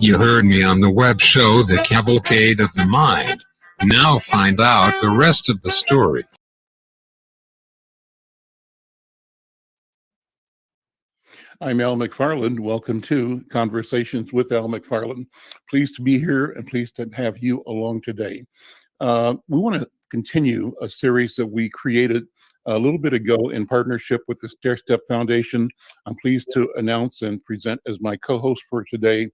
You heard me on the web show, The Cavalcade of the Mind. Now find out the rest of the story. I'm Al McFarlane. Welcome to Conversations with Al McFarlane. Pleased to be here and pleased to have you along today. We want to continue a series that we created a little bit ago in partnership with the Stair Step Foundation. I'm pleased to announce and present as my co-host for today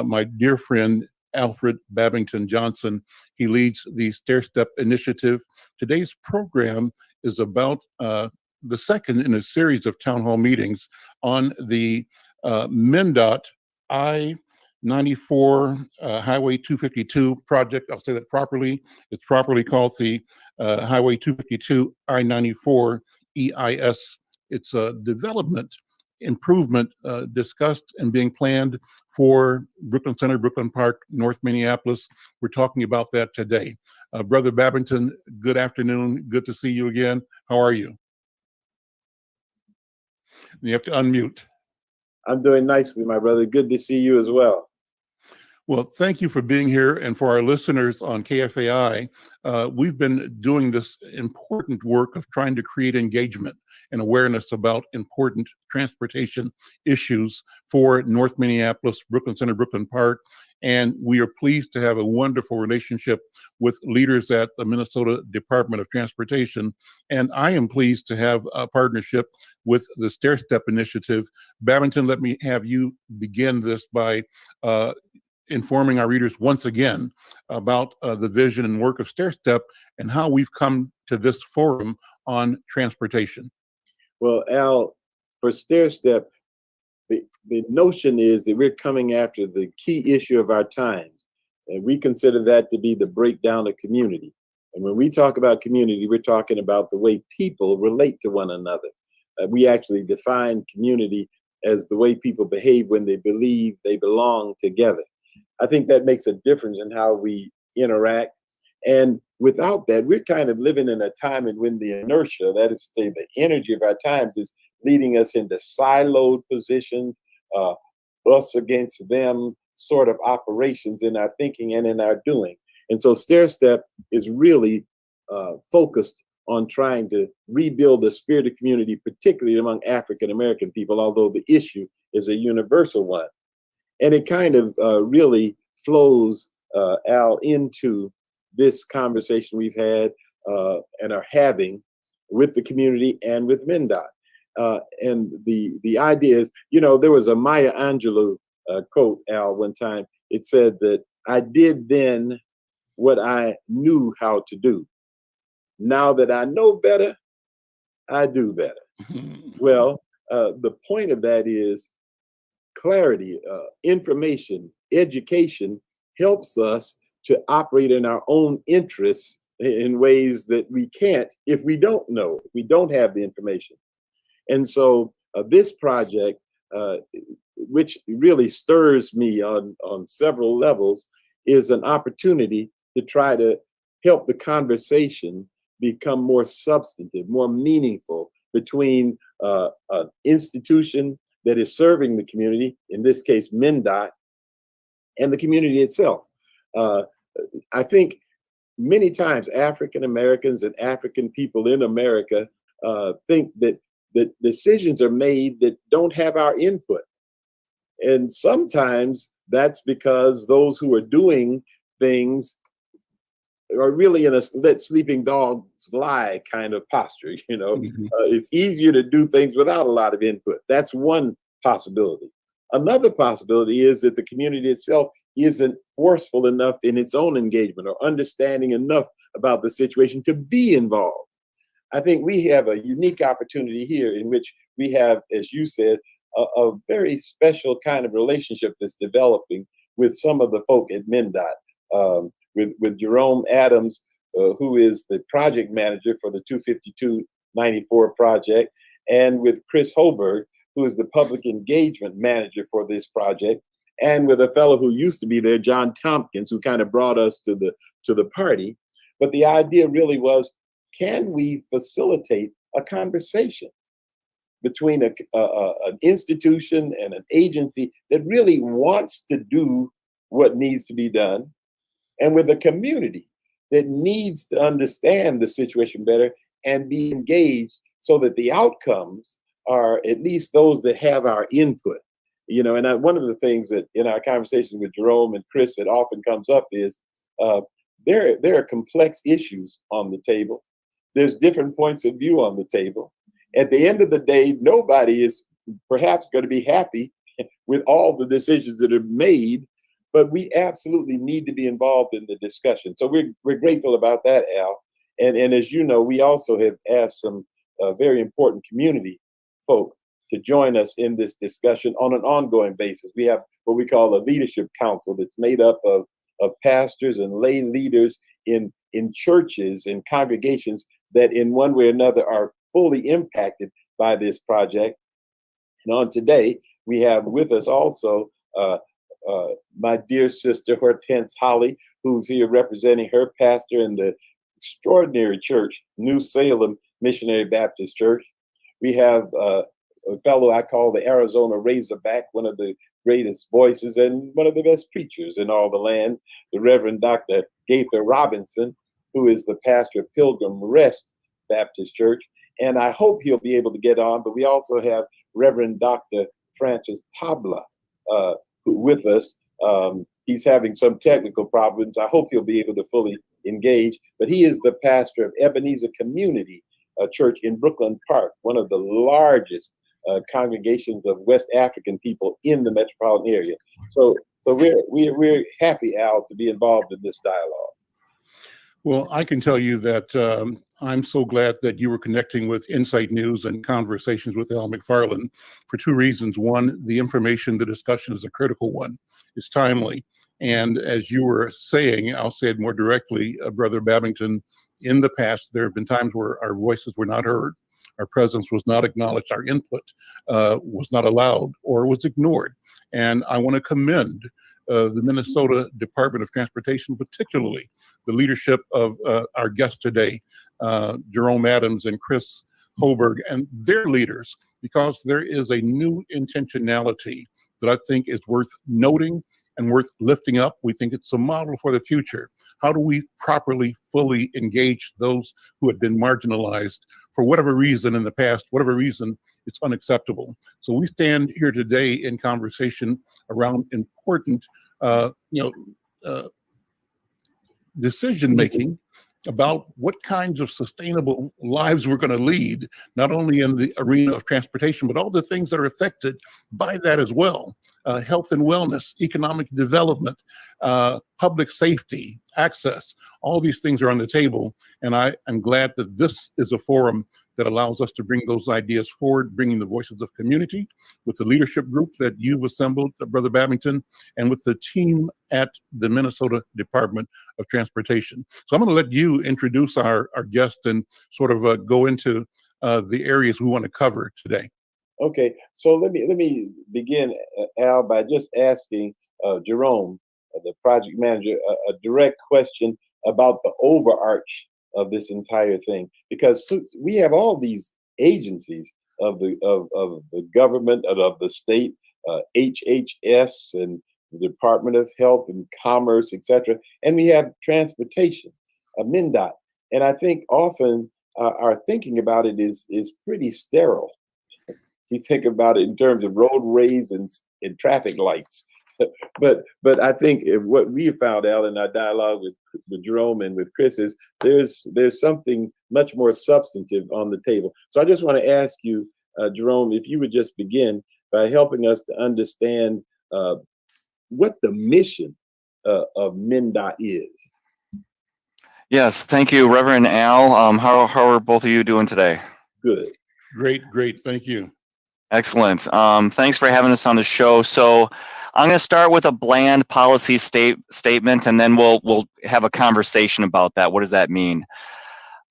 my dear friend Alfred Babington Johnson. He leads the Stair Step Initiative. Today's program is about the second in a series of town hall meetings on the MnDOT I-94 Highway 252 project. I'll say that properly. It's properly called the Highway 252 I-94 EIS. It's a development improvement discussed and being planned for Brooklyn Center, Brooklyn Park, North Minneapolis. We're talking about that today. Brother Babington, good afternoon. Good to see you again. How are you? You have to unmute. I'm doing nicely, my brother. Good to see you as well. Well, thank you for being here. And for our listeners on KFAI, we've been doing this important work of trying to create engagement and awareness about important transportation issues for North Minneapolis, Brooklyn Center, Brooklyn Park. And we are pleased to have a wonderful relationship with leaders at the Minnesota Department of Transportation. And I am pleased to have a partnership with the Stair Step Initiative. Babington, let me have you begin this by informing our readers once again about the vision and work of Stair Step and how we've come to this forum on transportation. Well, Al, for Stair Step, the notion is that we're coming after the key issue of our times, and we consider that to be the breakdown of community. And when we talk about community, we're talking about the way people relate to one another. We actually define community as the way people behave when they believe they belong together. I think that makes a difference in how we interact. And without that, we're kind of living in a time and when the inertia, that is to say, the energy of our times, is leading us into siloed positions, us against them sort of operations in our thinking and in our doing. And so Stair Step is really focused on trying to rebuild the spirit of community, particularly among African American people, although the issue is a universal one. And it kind of really flows, Al, into this conversation we've had and are having with the community and with MnDOT. And the idea is, you know, there was a Maya Angelou quote, Al, one time. It said that I did then what I knew how to do. Now that I know better, I do better. Well, the point of that is clarity, information, education helps us to operate in our own interests in ways that we can't if we don't know, if we don't have the information. And so this project, which really stirs me on several levels, is an opportunity to try to help the conversation become more substantive, more meaningful between an institution that is serving the community, in this case, MnDOT, and the community itself. I think many times African Americans and African people in America think that decisions are made that don't have our input. And sometimes that's because those who are doing things are really in a let sleeping dogs lie kind of posture. You know, it's easier to do things without a lot of input. That's one possibility. Another possibility is that the community itself isn't forceful enough in its own engagement or understanding enough about the situation to be involved. I think we have a unique opportunity here in which we have, as you said, a very special kind of relationship that's developing with some of the folk at MnDOT. With Jerome Adams, who is the project manager for the 252-94 project, and with Chris Hoberg, who is the public engagement manager for this project, and with a fellow who used to be there, John Tompkins, who kind of brought us to the party. But the idea really was, can we facilitate a conversation between an institution and an agency that really wants to do what needs to be done, and with a community that needs to understand the situation better and be engaged so that the outcomes are at least those that have our input. And one of the things that in our conversation with Jerome and Chris that often comes up is uh, there are complex issues on the table. There's different points of view on the table. At the end of the day, nobody is perhaps going to be happy with all the decisions that are made, but we absolutely need to be involved in the discussion. So we're grateful about that, Al. And as you know, we also have asked some very important community folk to join us in this discussion on an ongoing basis. We have what we call a leadership council that's made up of pastors and lay leaders in churches and congregations that in one way or another are fully impacted by this project. And on today, we have with us also my dear sister Hortense Holly, who's here representing her pastor in the extraordinary church, New Salem Missionary Baptist Church. We have a fellow I call the Arizona Razorback, one of the greatest voices and one of the best preachers in all the land, the Reverend Dr. Gaither Robinson, who is the pastor of Pilgrim Rest Baptist Church. And I hope he'll be able to get on, but we also have Reverend Dr. Francis Tabla with us. He's having some technical problems. I hope he'll be able to fully engage, but he is the pastor of Ebenezer Community Church in Brooklyn Park, one of the largest congregations of West African people in the metropolitan area. So we're happy, Al, to be involved in this dialogue. Well, I can tell you that I'm so glad that you were connecting with Insight News and Conversations with Al McFarlane for two reasons. One, the information, the discussion is a critical one. It's timely. And as you were saying, I'll say it more directly, Brother Babington, in the past, there have been times where our voices were not heard, our presence was not acknowledged, our input was not allowed or was ignored. And I want to commend the Minnesota Department of Transportation, particularly the leadership of our guest today, Jerome Adams and Chris Holberg, and their leaders, because there is a new intentionality that I think is worth noting and worth lifting up. We think it's a model for the future. How do we properly, fully engage those who have been marginalized for whatever reason in the past, whatever reason it's unacceptable? So we stand here today in conversation around important, decision-making about what kinds of sustainable lives we're going to lead, not only in the arena of transportation, but all the things that are affected by that as well. Health and wellness, economic development, public safety, access, all these things are on the table. And I am glad that this is a forum that allows us to bring those ideas forward, bringing the voices of community with the leadership group that you've assembled, Brother Babington, and with the team at the Minnesota Department of Transportation. So I'm going to let you introduce our guest and sort of go into the areas we want to cover today. Okay, so let me begin, Al, by just asking Jerome, the project manager, a direct question about the overarch of this entire thing, because we have all these agencies of the government, of the state, HHS and the Department of Health and Commerce, etc., and we have transportation, MnDOT, and I think often our thinking about it is pretty sterile. You think about it in terms of roadways and traffic lights. But I think what we found out in our dialogue with Jerome and with Chris is there's something much more substantive on the table. So I just want to ask you, Jerome, if you would just begin by helping us to understand what the mission of MnDOT is. Yes, thank you, Reverend Al. How are both of you doing today? Good. Great, thank you. Excellent. Thanks for having us on the show. So I'm going to start with a bland policy statement, and then we'll have a conversation about that. What does that mean?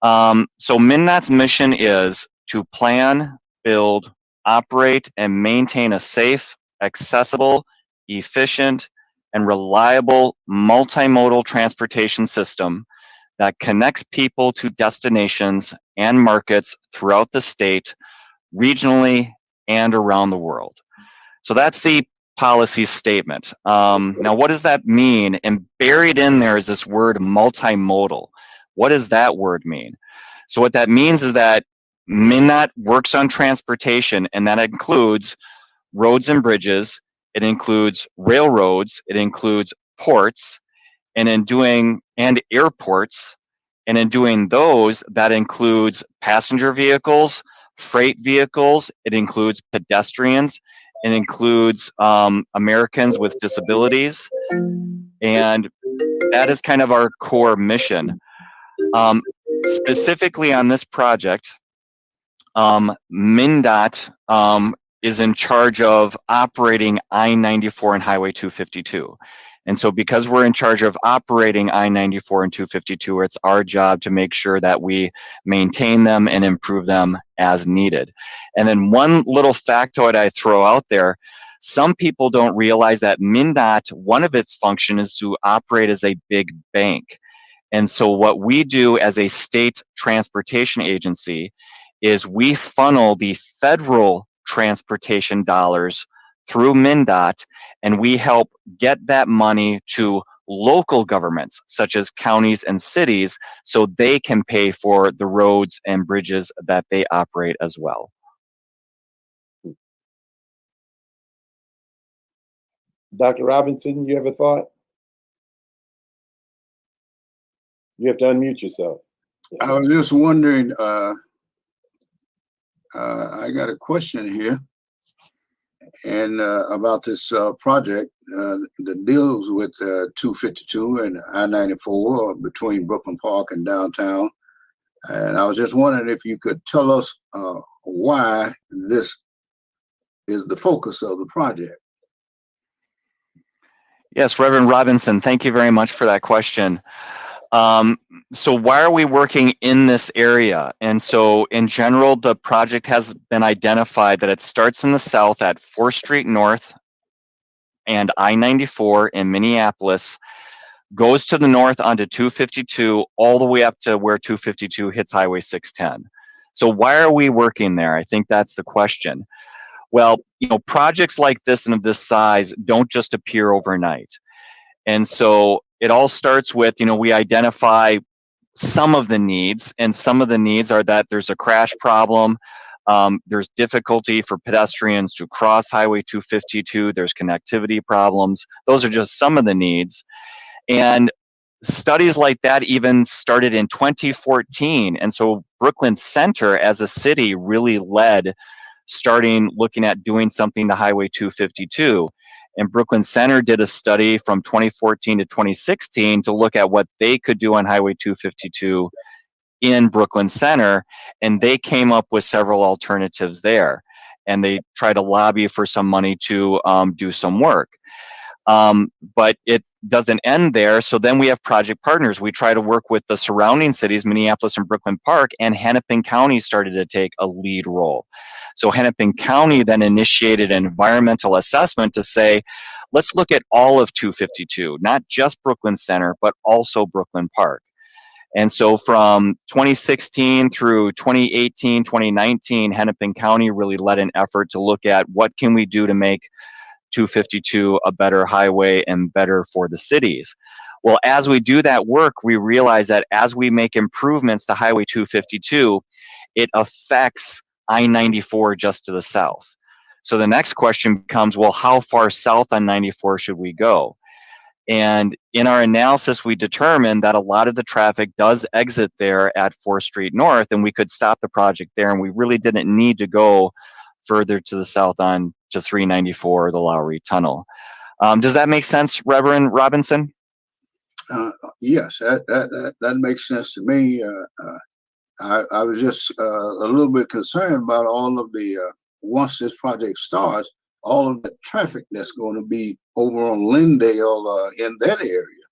So MnDOT's mission is to plan, build, operate, and maintain a safe, accessible, efficient, and reliable multimodal transportation system that connects people to destinations and markets throughout the state, regionally, and around the world. So that's the policy statement. Now, what does that mean? And buried in there is this word multimodal. What does that word mean? So what that means is that MnDOT works on transportation, and that includes roads and bridges, it includes railroads, it includes ports, and airports. And in doing those, that includes passenger vehicles, freight vehicles, it includes pedestrians, it includes Americans with disabilities, and that is kind of our core mission. Specifically on this project, MnDOT is in charge of operating I-94 and Highway 252. And so because we're in charge of operating I-94 and 252, it's our job to make sure that we maintain them and improve them as needed. And then one little factoid I throw out there, some people don't realize that MnDOT, one of its functions is to operate as a big bank. And so what we do as a state transportation agency is we funnel the federal transportation dollars through MnDOT, and we help get that money to local governments, such as counties and cities, so they can pay for the roads and bridges that they operate as well. Dr. Robinson, you have a thought? You have to unmute yourself. I was just wondering, I got a question here, and about this project that deals with 252 and I-94 between Brooklyn Park and downtown. And I was just wondering if you could tell us why this is the focus of the project. Yes, Reverend Robinson, thank you very much for that question. So why are we working in this area? And so in general, the project has been identified that it starts in the south at 4th Street North and I-94 in Minneapolis, goes to the north onto 252, all the way up to where 252 hits Highway 610. So why are we working there? I think that's the question. Well, you know, projects like this and of this size don't just appear overnight. And so it all starts with, you know, we identify some of the needs, and some of the needs are that there's a crash problem, there's difficulty for pedestrians to cross Highway 252, there's connectivity problems. Those are just some of the needs. And studies like that even started in 2014. And so Brooklyn Center as a city really led starting looking at doing something to Highway 252. And Brooklyn Center did a study from 2014 to 2016 to look at what they could do on Highway 252 in Brooklyn Center, and they came up with several alternatives there. And they tried to lobby for some money to do some work. But it doesn't end there. So then we have project partners. We try to work with the surrounding cities, Minneapolis and Brooklyn Park, and Hennepin County started to take a lead role. So Hennepin County then initiated an environmental assessment to say, let's look at all of 252, not just Brooklyn Center, but also Brooklyn Park. And so from 2016 through 2018, 2019, Hennepin County really led an effort to look at what can we do to make 252 a better highway and better for the cities. Well, as we do that work, we realize that as we make improvements to Highway 252, it affects I-94 just to the south. So the next question becomes, well, how far south on 94 should we go? And in our analysis, we determined that a lot of the traffic does exit there at 4th Street North, and we could stop the project there, and we really didn't need to go further to the south on to 394 or the Lowry Tunnel. Does that make sense, Reverend Robinson? Yes, that makes sense to me. I was just a little bit concerned about all of the, once this project starts, all of the traffic that's going to be over on Lindale in that area.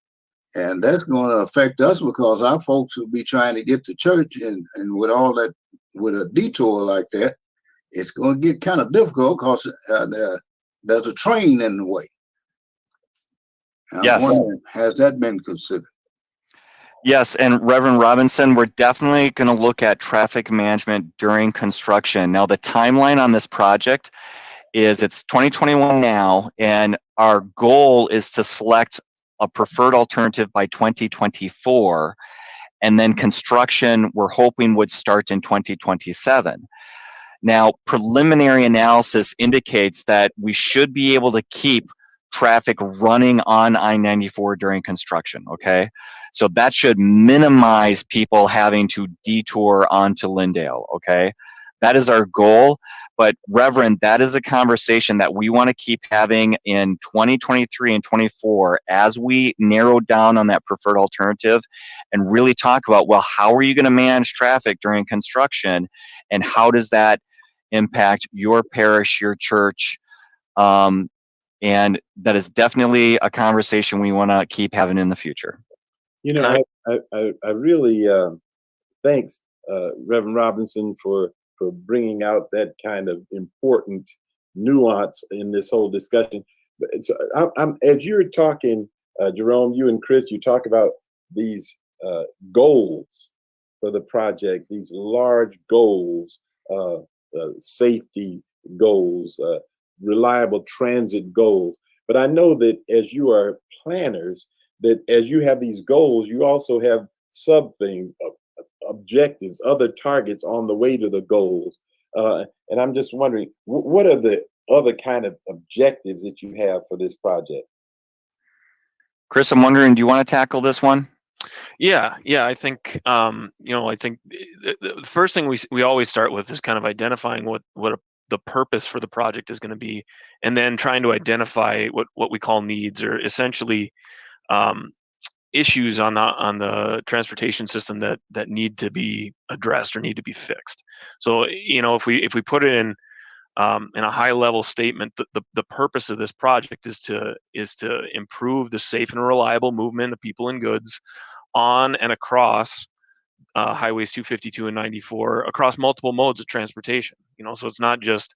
And that's going to affect us because our folks will be trying to get to church, and with all that, with a detour like that, it's going to get kind of difficult because there's a train in the way. Yes. Has that been considered? Yes, and Reverend Robinson, we're definitely going to look at traffic management during construction. Now, the timeline on this project is it's 2021 now, and our goal is to select a preferred alternative by 2024, and then construction we're hoping would start in 2027. Now, preliminary analysis indicates that we should be able to keep traffic running on I-94 during construction, okay? So that should minimize people having to detour onto Lindale, okay? That is our goal, but Reverend, that is a conversation that we want to keep having in 2023 and 24 as we narrow down on that preferred alternative and really talk about, well, how are you going to manage traffic during construction, and how does that impact your parish, your church? And that is definitely a conversation we want to keep having in the future. You know, I really thanks Reverend Robinson for bringing out that kind of important nuance in this whole discussion. So I'm as you're talking, Jerome, you and Chris, you talk about these goals for the project, these large goals, safety goals, reliable transit goals. But I know that as you are planners, that as you have these goals, you also have sub things, objectives, other targets on the way to the goals. And I'm just wondering, what are the other kind of objectives that you have for this project? Chris, I'm wondering, do you want to tackle this one? Yeah, I think I think the first thing we always start with is kind of identifying what the purpose for the project is going to be, and then trying to identify what we call needs, or essentially issues on the transportation system that need to be addressed or need to be fixed. So if we put it in a high level statement, the purpose of this project is to improve the safe and reliable movement of people and goods on and across highways 252 and 94 across multiple modes of transportation. So it's not just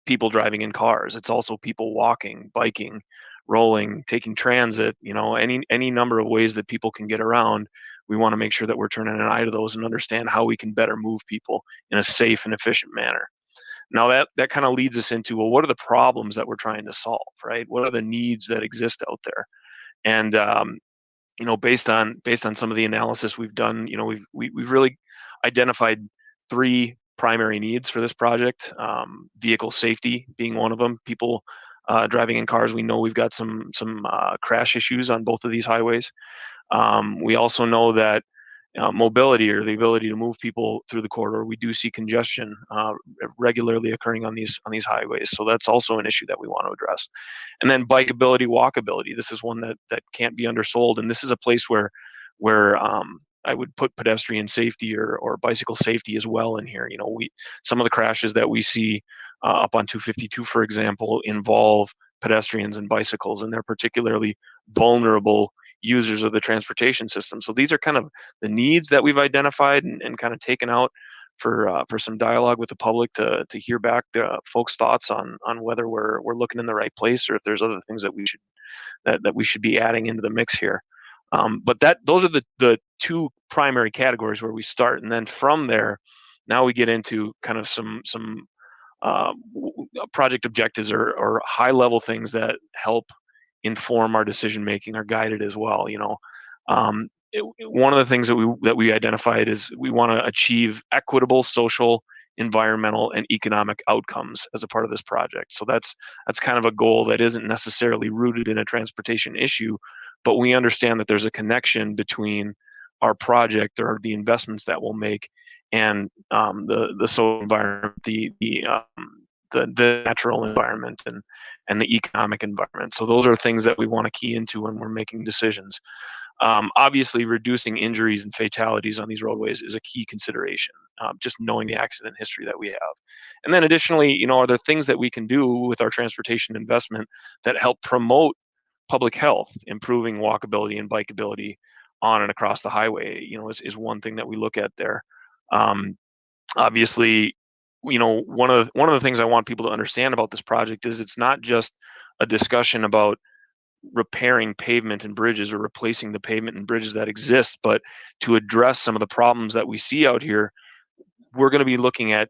people driving in cars; it's also people walking, biking, rolling, taking transit. Any number of ways that people can get around. We want to make sure that we're turning an eye to those and understand how we can better move people in a safe and efficient manner. Now that kind of leads us into, well, what are the problems that we're trying to solve, right? What are the needs that exist out there? And based on some of the analysis we've done, we've really identified three primary needs for this project. Vehicle safety being one of them. People driving in cars, we know we've got some crash issues on both of these highways. We also know that mobility, or the ability to move people through the corridor, we do see congestion regularly occurring on these highways. So that's also an issue that we want to address. And then bikeability, walkability. This is one that can't be undersold, and this is a place where I would put pedestrian safety or bicycle safety as well in here. Some of the crashes that we see up on 252, for example, involve pedestrians and bicycles, and they're particularly vulnerable users of the transportation system. So these are kind of the needs that we've identified and kind of taken out for some dialogue with the public to hear back the folks' thoughts on whether we're looking in the right place, or if there's other things that we should be adding into the mix here. But those are the two primary categories where we start, and then from there, now we get into kind of some project objectives or high level things that help inform our decision making, are guided as well. One of the things that we identified is we want to achieve equitable social, environmental, and economic outcomes as a part of this project. So that's kind of a goal that isn't necessarily rooted in a transportation issue, but we understand that there's a connection between our project or the investments that we'll make and the social environment, the natural environment, and the economic environment. So those are things that we want to key into when we're making decisions. Obviously, reducing injuries and fatalities on these roadways is a key consideration, just knowing the accident history that we have. And then additionally, are there things that we can do with our transportation investment that help promote public health, improving walkability and bikeability on and across the highway, is one thing that we look at there. Obviously, one of the things I want people to understand about this project is it's not just a discussion about repairing pavement and bridges or replacing the pavement and bridges that exist, but to address some of the problems that we see out here, we're going to be looking at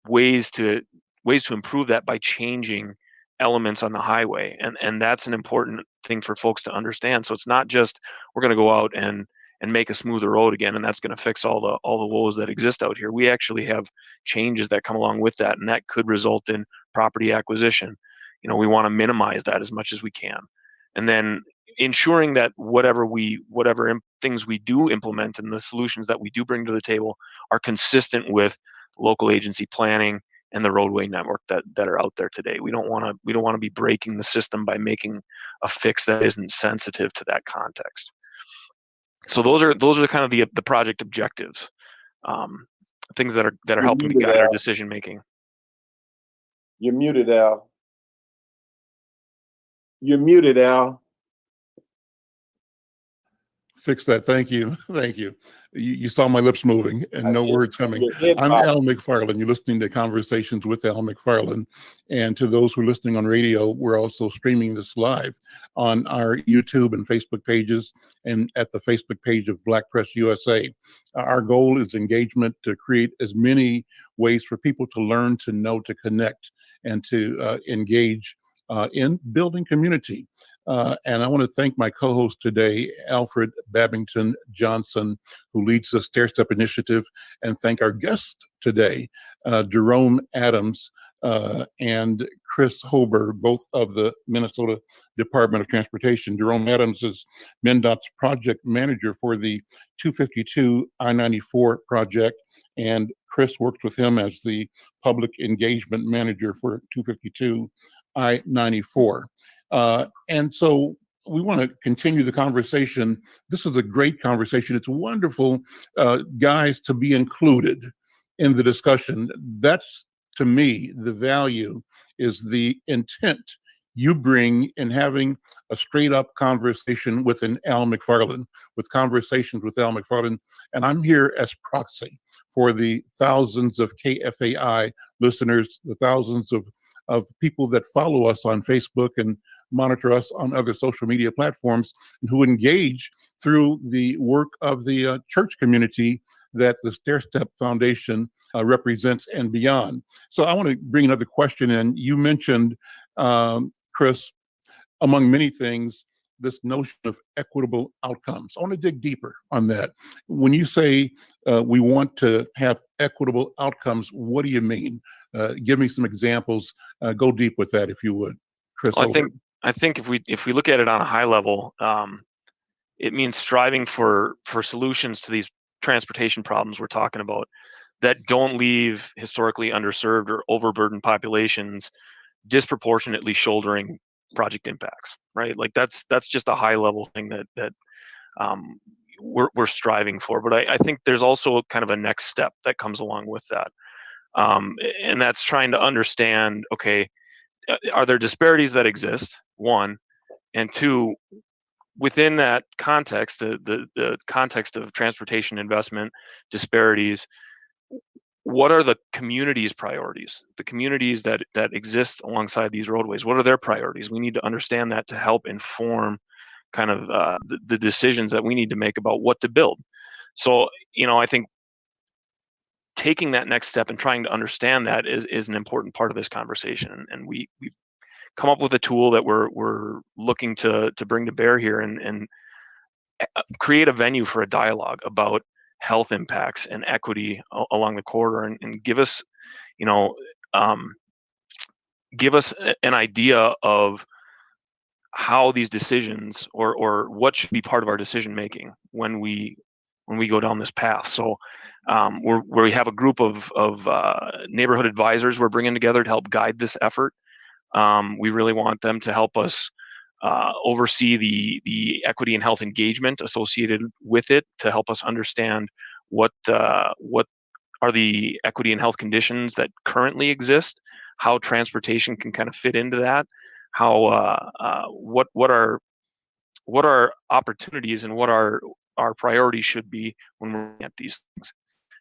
ways to ways to improve that by changing elements on the highway, and that's an important thing for folks to understand. So it's not just we're going to go out and make a smoother road again, and that's going to fix all the woes that exist out here. We actually have changes that come along with that, and that could result in property acquisition. We want to minimize that as much as we can, and then ensuring that whatever things we do implement and the solutions that we do bring to the table are consistent with local agency planning and the roadway network that are out there today. We don't want to be breaking the system by making a fix that isn't sensitive to that context. So those are kind of the project objectives, things that are You're helping to muted, guide our Al. decision making. You're muted, Al. You're muted, Al. Fix that. Thank you. Thank you. You saw my lips moving and no words coming. Your head I'm bobbed. Al McFarlane. You're listening to Conversations with Al McFarlane. And to those who are listening on radio, we're also streaming this live on our YouTube and Facebook pages and at the Facebook page of Black Press USA. Our goal is engagement, to create as many ways for people to learn, to know, to connect, and to engage in building community. And I want to thank my co-host today, Alfred Babington Johnson, who leads the Stair Step Initiative, and thank our guest today, Jerome Adams and Chris Hober, both of the Minnesota Department of Transportation. Jerome Adams is MnDOT's project manager for the 252 I-94 project, and Chris worked with him as the public engagement manager for 252 I-94. And so we want to continue the conversation. This is a great conversation. It's wonderful, guys, to be included in the discussion. That's, to me, the value is the intent you bring in having a straight up conversation with an Al McFarlane, with Conversations with Al McFarlane. And I'm here as proxy for the thousands of KFAI listeners, the thousands of people that follow us on Facebook and monitor us on other social media platforms, and who engage through the work of the church community that the Stair Step Foundation represents and beyond. So I want to bring another question in. You mentioned, Chris, among many things, this notion of equitable outcomes. I want to dig deeper on that. When you say we want to have equitable outcomes, what do you mean? Give me some examples. Go deep with that, if you would, Chris. Well, I think if we look at it on a high level, it means striving for solutions to these transportation problems we're talking about that don't leave historically underserved or overburdened populations disproportionately shouldering project impacts, right? Like that's just a high level thing that we're striving for. But I think there's also kind of a next step that comes along with that, and that's trying to understand, okay, are there disparities that exist? One, and two, within that context, the context of transportation investment disparities, what are the community's priorities? The communities that exist alongside these roadways, what are their priorities? We need to understand that to help inform kind of the decisions that we need to make about what to build. So, I think taking that next step and trying to understand that is an important part of this conversation. And we've come up with a tool that we're looking to bring to bear here and create a venue for a dialogue about health impacts and equity along the corridor, and give us an idea of how these decisions or what should be part of our decision making when we go down this path. So we have a group of neighborhood advisors we're bringing together to help guide this effort. We really want them to help us oversee the equity and health engagement associated with it, to help us understand what are the equity and health conditions that currently exist, how transportation can kind of fit into that, how what are opportunities and what our priorities should be when we're looking at these things,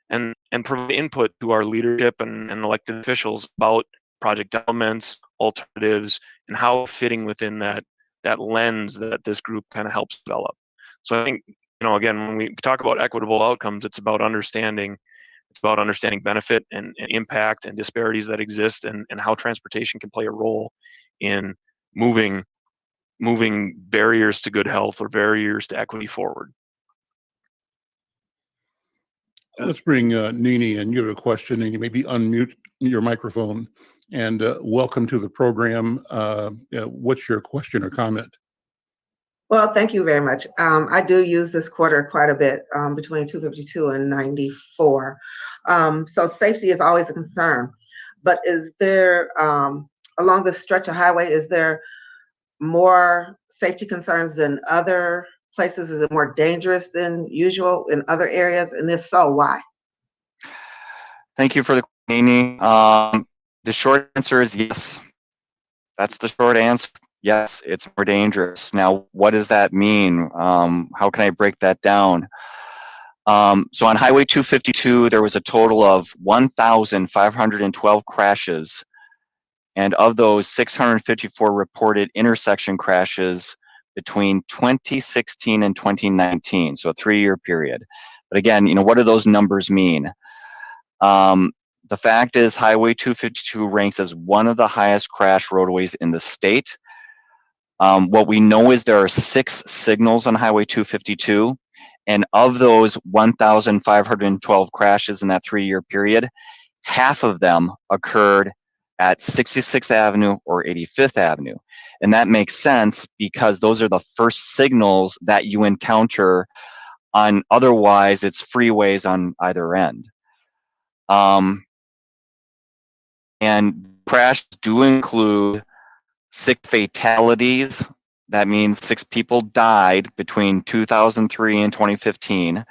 and provide input to our leadership and elected officials about project elements, alternatives, and how fitting within that lens that this group kind of helps develop. So I think, again, when we talk about equitable outcomes, it's about understanding It's about understanding benefit and impact and disparities that exist, and how transportation can play a role in moving barriers to good health or barriers to equity forward. Let's bring Nini in. You have a question, and you maybe unmute your microphone. And welcome to the program. What's your question or comment? Well, thank you very much. I do use this quarter quite a bit, between 252 and 94. So safety is always a concern. But is there, along this stretch of highway, is there more safety concerns than other places? Is it more dangerous than usual in other areas? And if so, why? Thank you for the question, Amy. The short answer is yes. That's the short answer. Yes, it's more dangerous. Now, what does that mean? How can I break that down? So on Highway 252, there was a total of 1,512 crashes. And of those, 654 reported intersection crashes between 2016 and 2019, so a 3-year period. But again, what do those numbers mean? The fact is, Highway 252 ranks as one of the highest crash roadways in the state. What we know is there are 6 signals on Highway 252, and of those 1,512 crashes in that 3-year period, half of them occurred at 66th Avenue or 85th Avenue. And that makes sense because those are the first signals that you encounter on otherwise it's freeways on either end. And crashes do include 6 fatalities. That means 6 people died between 2003 and 2015,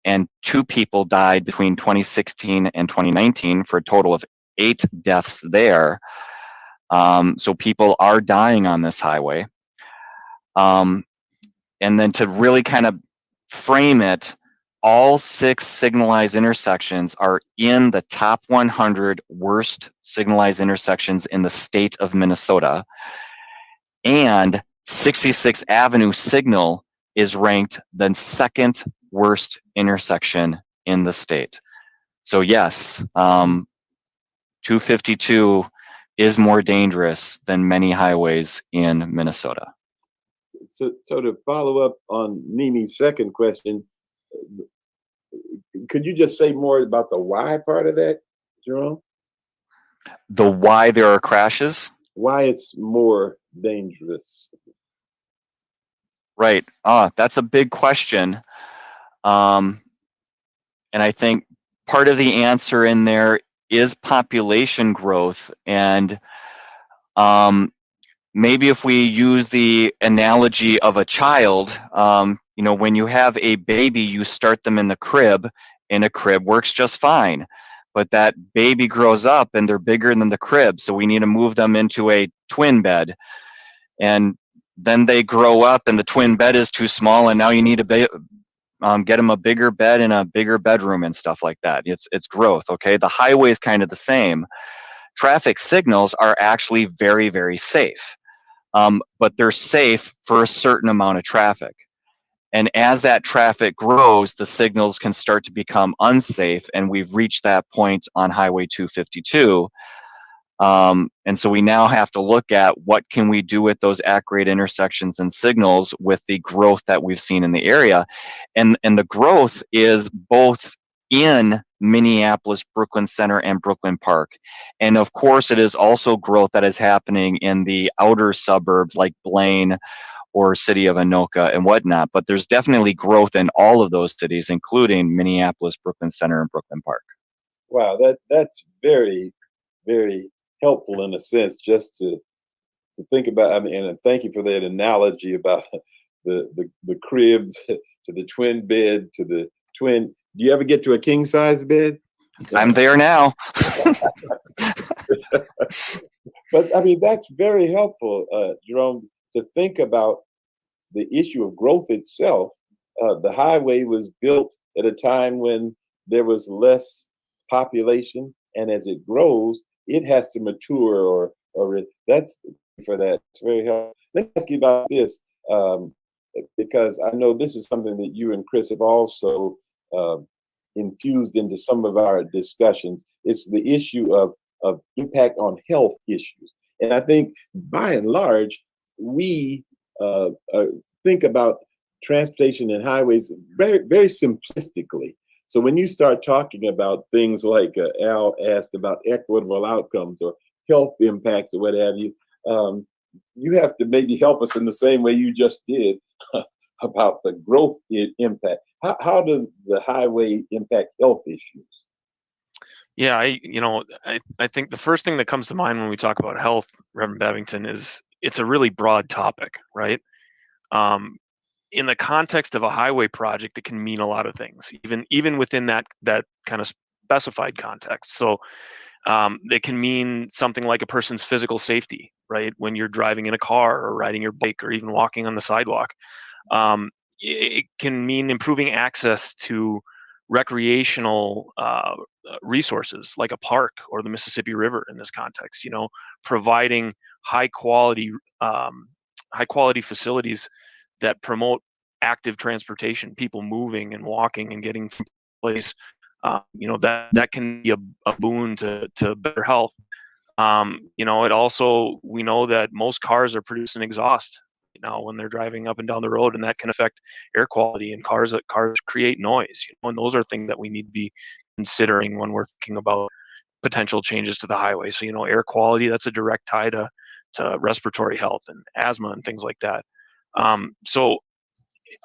and 2 people died between 2016 and 2019 for a total of 8 deaths there. So people are dying on this highway. And then to really kind of frame it, all 6 signalized intersections are in the top 100 worst signalized intersections in the state of Minnesota. And 66th Avenue signal is ranked the 2nd worst intersection in the state. So yes, 252 is more dangerous than many highways in Minnesota. So to follow up on Nini's second question, could you just say more about the why part of that, Jerome? The why there are crashes? Why it's more dangerous? Right. That's a big question. And I think part of the answer in there is population growth. And maybe if we use the analogy of a child, when you have a baby, you start them in the crib, and a crib works just fine. But that baby grows up and they're bigger than the crib, so we need to move them into a twin bed. And then they grow up and the twin bed is too small, and now you need to get them a bigger bed and a bigger bedroom and stuff like that. It's growth, okay? The highway is kind of the same. Traffic signals are actually very, very safe, but they're safe for a certain amount of traffic. And as that traffic grows, the signals can start to become unsafe, and we've reached that point on Highway 252. And so we now have to look at what can we do with those at-grade intersections and signals with the growth that we've seen in the area. And the growth is both in Minneapolis, Brooklyn Center, and Brooklyn Park. And of course, it is also growth that is happening in the outer suburbs like Blaine or city of Anoka and whatnot. But there's definitely growth in all of those cities, including Minneapolis, Brooklyn Center, and Brooklyn Park. Wow, that's very, very helpful in a sense, just to think about. I mean, and thank you for that analogy about the crib to the twin bed to the twin. Do you ever get to a king size bed? I'm there now. But I mean, that's very helpful, Jerome, to think about the issue of growth itself. The highway was built at a time when there was less population, and as it grows, it has to mature, or that's for that. It's very helpful. Let me ask you about this, because I know this is something that you and Chris have also infused into some of our discussions. It's the issue of impact on health issues. And I think by and large, we think about transportation and highways very, very simplistically. So when you start talking about things like Al asked about equitable outcomes or health impacts or what have you, you have to maybe help us in the same way you just did about the growth impact. How does the highway impact health issues? Yeah, I think the first thing that comes to mind when we talk about health, Reverend Babington, is it's a really broad topic, right? In the context of a highway project, it can mean a lot of things, even within that kind of specified context. So it can mean something like a person's physical safety, right? When you're driving in a car or riding your bike or even walking on the sidewalk. It can mean improving access to recreational resources like a park or the Mississippi River in this context, providing high quality facilities that promote active transportation, people moving and walking and getting from place. That can be a boon to better health. It also, we know that most cars are producing exhaust when they're driving up and down the road, and that can affect air quality, and cars create noise, and those are things that we need to be considering when we're thinking about potential changes to the highway. So air quality, that's a direct tie to respiratory health and asthma and things like that. So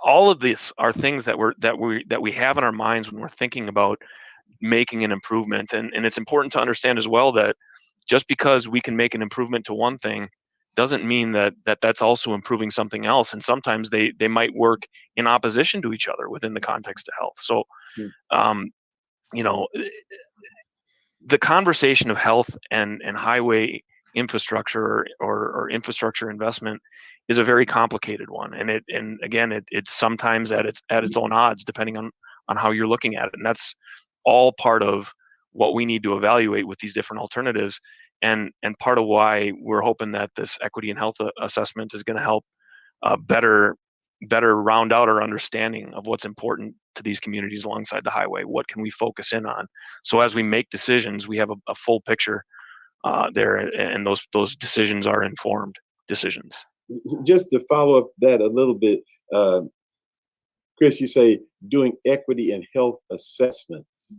all of these are things that we have in our minds when we're thinking about making an improvement, and it's important to understand as well that just because we can make an improvement to one thing doesn't mean that that's also improving something else, and sometimes they might work in opposition to each other within the context of health. So the conversation of health and highway infrastructure or infrastructure investment is a very complicated one, and again it's sometimes at its own odds depending on how you're looking at it, and that's all part of what we need to evaluate with these different alternatives, and part of why we're hoping that this equity and health assessment is going to help better round out our understanding of what's important to these communities alongside the highway. What can we focus in on? So as we make decisions, we have a full picture there, and those decisions are informed decisions. Just to follow up that a little bit, Chris, you say doing equity and health assessments.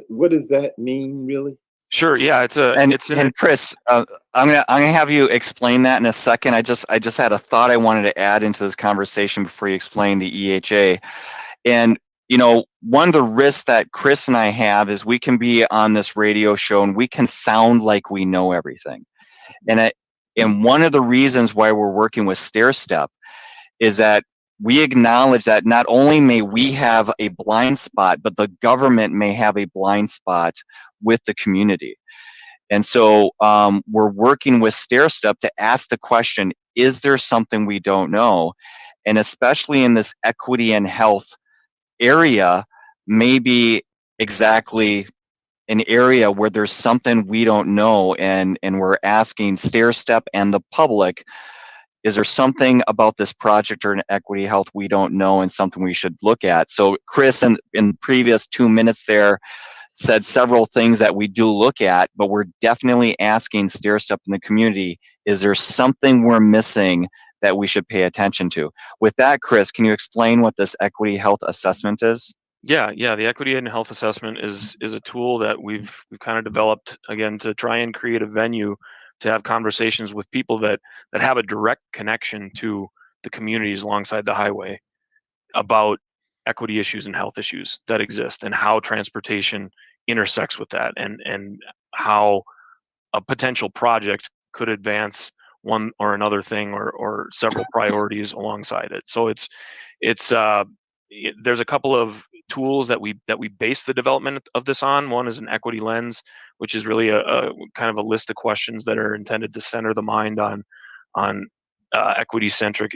What does that mean really? Sure. Yeah, and Chris, I'm gonna have you explain that in a second. I just had a thought I wanted to add into this conversation before you explain the EHA. And one of the risks that Chris and I have is we can be on this radio show and we can sound like we know everything. And one of the reasons why we're working with StairStep is that we acknowledge that not only may we have a blind spot, but the government may have a blind spot with the community. And so we're working with StairStep to ask the question, is there something we don't know? And especially in this equity and health area, maybe exactly an area where there's something we don't know, and we're asking StairStep and the public, is there something about this project or an equity health we don't know and something we should look at? So Chris, in the previous 2 minutes there, said several things that we do look at, but we're definitely asking StairStep in the community, is there something we're missing that we should pay attention to? With that, Chris, can you explain what this equity health assessment is? Yeah. The equity and health assessment is a tool that we've kind of developed, again, to try and create a venue to have conversations with people that have a direct connection to the communities alongside the highway about equity issues and health issues that exist, and how transportation intersects with that, and how a potential project could advance one or another thing or several priorities alongside it. So there's a couple of tools that we base the development of this on. One is an equity lens, which is really a kind of a list of questions that are intended to center the mind on equity-centric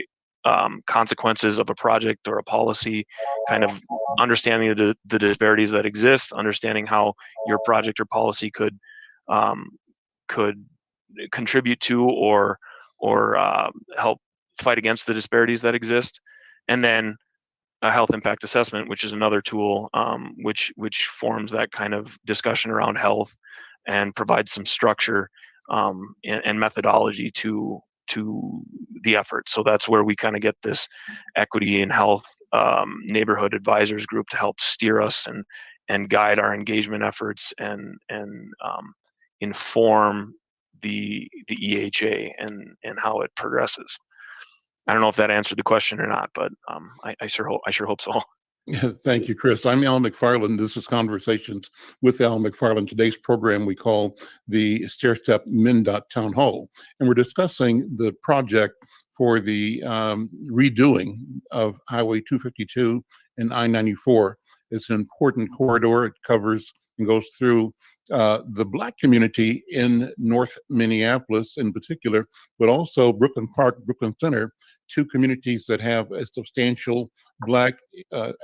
consequences of a project or a policy, kind of understanding the disparities that exist, understanding how your project or policy could contribute to or help fight against the disparities that exist, and then a health impact assessment, which is another tool which forms that kind of discussion around health and provides some structure and methodology to the effort. So that's where we kind of get this equity and health neighborhood advisors group to help steer us and guide our engagement efforts and inform the EHA and how it progresses. I don't know if that answered the question or not, but I sure hope so. Thank you, Chris. I'm Alan McFarlane. This is Conversations with Alan McFarlane. Today's program we call the Stairstep MnDOT Town Hall, and we're discussing the project for the redoing of Highway 252 and I-94. It's an important corridor. It covers and goes through the Black community in North Minneapolis in particular, but also Brooklyn Park, Brooklyn Center, two communities that have a substantial Black,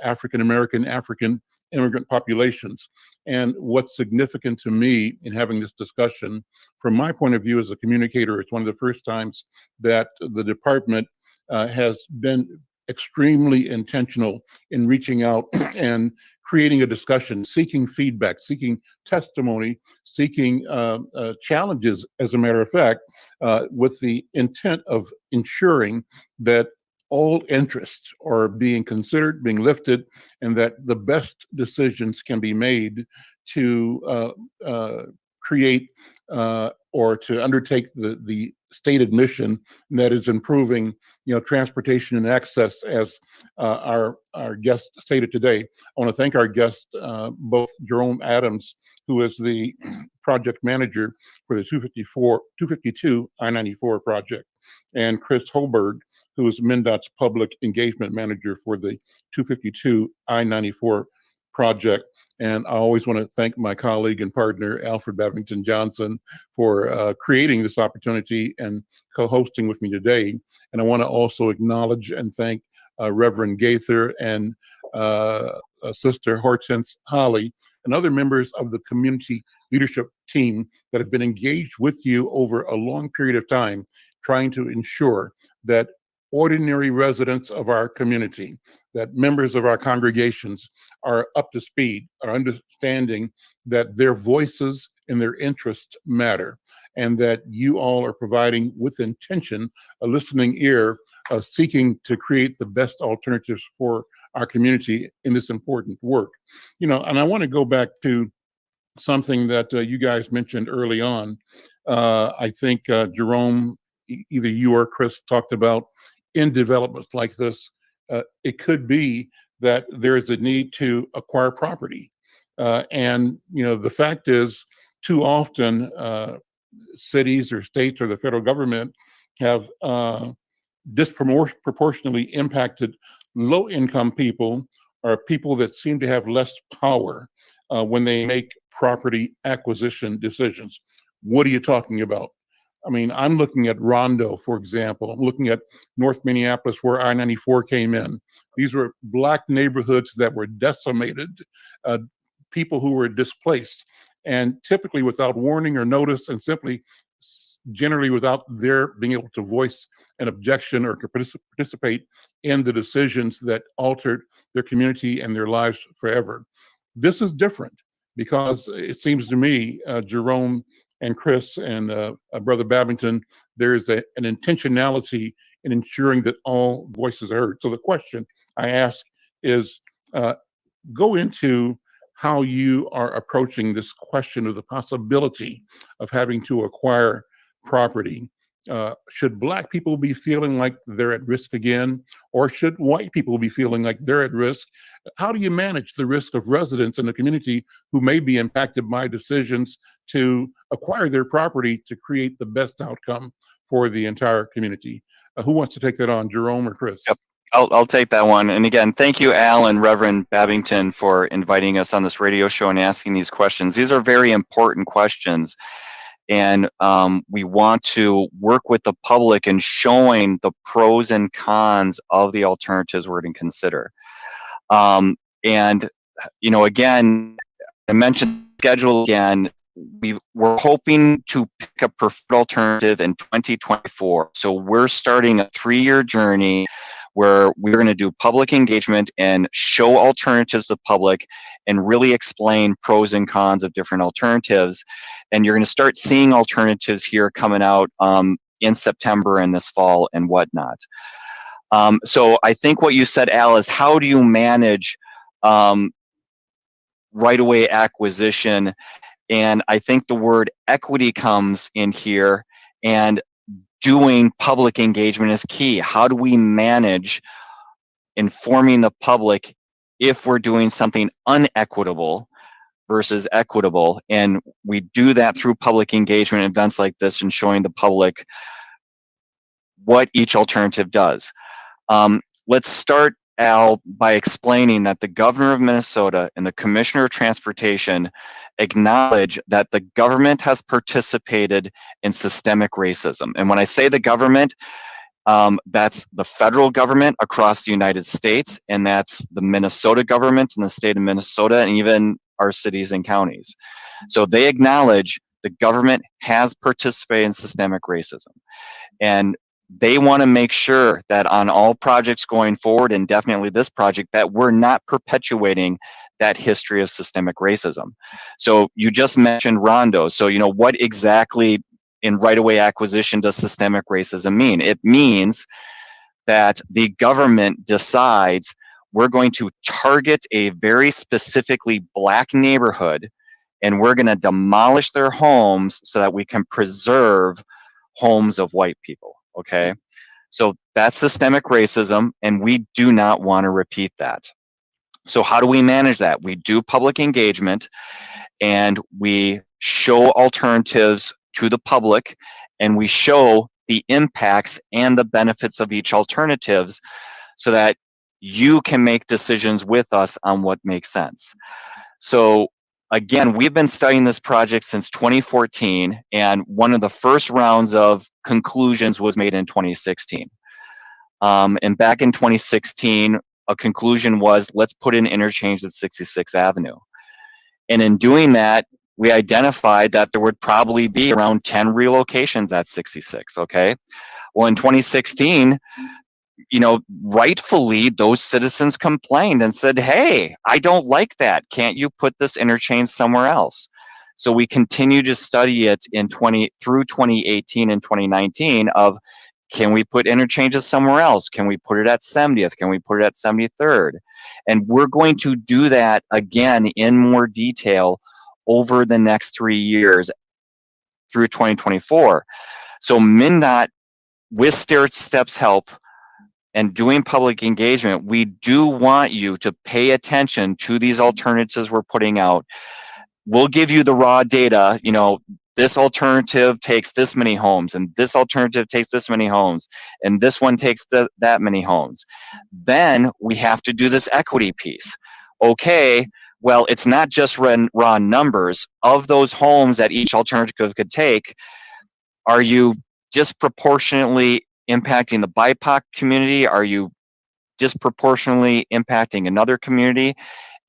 African-American, African immigrant populations. And what's significant to me in having this discussion, from my point of view as a communicator, it's one of the first times that the department has been extremely intentional in reaching out and creating a discussion, seeking feedback, seeking testimony, seeking challenges, as a matter of fact, with the intent of ensuring that all interests are being considered, being lifted, and that the best decisions can be made to create or to undertake the stated mission that is improving, transportation and access, as our guest stated today. I want to thank our guest, both Jerome Adams, who is the project manager for the 252 I-94 project, and Chris Holberg, who is MnDOT's public engagement manager for the 252 I-94 project. And I always want to thank my colleague and partner, Alfred Babington Johnson, for creating this opportunity and co-hosting with me today. And I want to also acknowledge and thank Reverend Gaither and Sister Hortense Holly and other members of the community leadership team that have been engaged with you over a long period of time, trying to ensure that ordinary residents of our community, that members of our congregations are up to speed, are understanding that their voices and their interests matter, and that you all are providing, with intention, a listening ear, seeking to create the best alternatives for our community in this important work. And I want to go back to something that you guys mentioned early on. I think Jerome, either you or Chris, talked about in developments like this, it could be that there is a need to acquire property. And the fact is, too often, cities or states or the federal government have disproportionately impacted low-income people, or people that seem to have less power when they make property acquisition decisions. What are you talking about? I mean, I'm looking at Rondo, for example. I'm looking at North Minneapolis, where I-94 came in. These were Black neighborhoods that were decimated, people who were displaced, and typically without warning or notice, and simply generally without their being able to voice an objection or to participate in the decisions that altered their community and their lives forever. This is different because it seems to me, Jerome and Chris and Brother Babington, there's an intentionality in ensuring that all voices are heard. So the question I ask is, go into how you are approaching this question of the possibility of having to acquire property. Should Black people be feeling like they're at risk again, or should white people be feeling like they're at risk? How do you manage the risk of residents in the community who may be impacted by decisions to acquire their property to create the best outcome for the entire community? Who wants to take that on, Jerome or Chris? Yep. I'll take that one. And again, thank you, Al and Reverend Babington, for inviting us on this radio show and asking these questions. These are very important questions. And we want to work with the public in showing the pros and cons of the alternatives we're going to consider. And, again, I mentioned schedule again. We're hoping to pick a preferred alternative in 2024. So we're starting a 3-year journey where we're going to do public engagement and show alternatives to the public and really explain pros and cons of different alternatives. And you're going to start seeing alternatives here coming out in September and this fall and whatnot. So I think what you said, Al, is how do you manage right-of-way acquisition? And I think the word equity comes in here, and doing public engagement is key. How do we manage informing the public if we're doing something unequitable versus equitable? And we do that through public engagement events like this and showing the public what each alternative does. Let's start, Al, by explaining that the governor of Minnesota and the commissioner of transportation acknowledge that the government has participated in systemic racism. And when I say the government, that's the federal government across the United States, and that's the Minnesota government in the state of Minnesota, and even our cities and counties. So they acknowledge the government has participated in systemic racism. And they want to make sure that on all projects going forward, and definitely this project, that we're not perpetuating that history of systemic racism. So you just mentioned Rondo. So, you know, what exactly in right-of-way acquisition does systemic racism mean? It means that the government decides we're going to target a very specifically Black neighborhood, and we're going to demolish their homes so that we can preserve homes of white people. Okay, so that's systemic racism, and we do not want to repeat that. So how do we manage that? We do public engagement, and we show alternatives to the public, and we show the impacts and the benefits of each alternatives so that you can make decisions with us on what makes sense. So again, we've been studying this project since 2014, and one of the first rounds of conclusions was made in 2016. And back in 2016, a conclusion was, let's put in interchange at 66th Avenue. And in doing that, we identified that there would probably be around 10 relocations at 66, okay? Well, in 2016, you know, rightfully, those citizens complained and said, hey, I don't like that. Can't you put this interchange somewhere else? So we continue to study it through 2018 and 2019 of, can we put interchanges somewhere else? Can we put it at 70th? Can we put it at 73rd? And we're going to do that again in more detail over the next 3 years through 2024. So MnDOT, with StairStep's help, and doing public engagement, we do want you to pay attention to these alternatives we're putting out. We'll give you the raw data, you know, this alternative takes this many homes, and this alternative takes this many homes, and this one takes that many homes. Then we have to do this equity piece. Okay, well, it's not just raw numbers. Of those homes that each alternative could take, are you disproportionately impacting the BIPOC community? Are you disproportionately impacting another community?